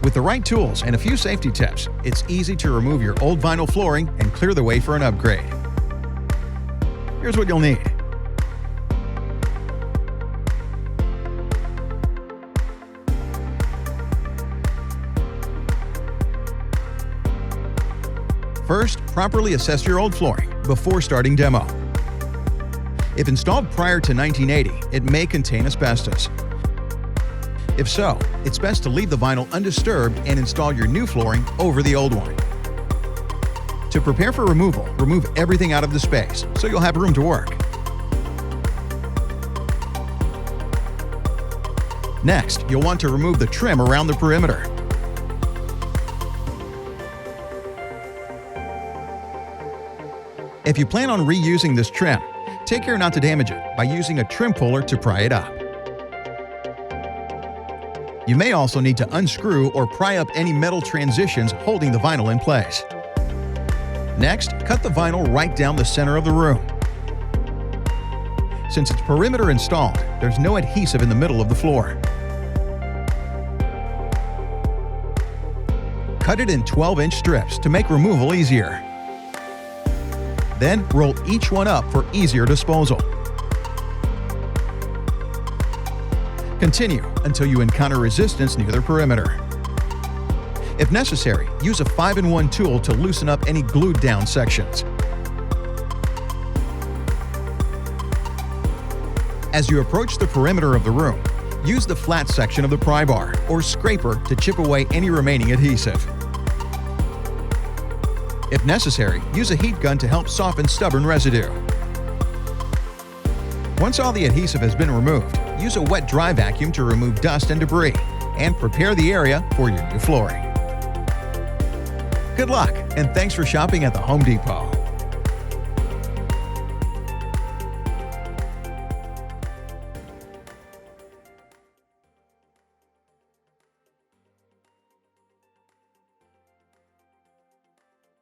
With the right tools and a few safety tips, it's easy to remove your old vinyl flooring and clear the way for an upgrade. Here's what you'll need. First, properly assess your old flooring before starting demo. If installed prior to 1980, it may contain asbestos. If so, it's best to leave the vinyl undisturbed and install your new flooring over the old one. To prepare for removal, remove everything out of the space so you'll have room to work. Next, you'll want to remove the trim around the perimeter. If you plan on reusing this trim, take care not to damage it by using a trim puller to pry it up. You may also need to unscrew or pry up any metal transitions holding the vinyl in place. Next, cut the vinyl right down the center of the room. Since it's perimeter installed, there's no adhesive in the middle of the floor. Cut it in 12-inch strips to make removal easier. Then roll each one up for easier disposal. Continue until you encounter resistance near the perimeter. If necessary, use a 5-in-1 tool to loosen up any glued down sections. As you approach the perimeter of the room, use the flat section of the pry bar or scraper to chip away any remaining adhesive. If necessary, use a heat gun to help soften stubborn residue. Once all the adhesive has been removed, use a wet-dry vacuum to remove dust and debris, and prepare the area for your new flooring. Good luck, and thanks for shopping at the Home Depot.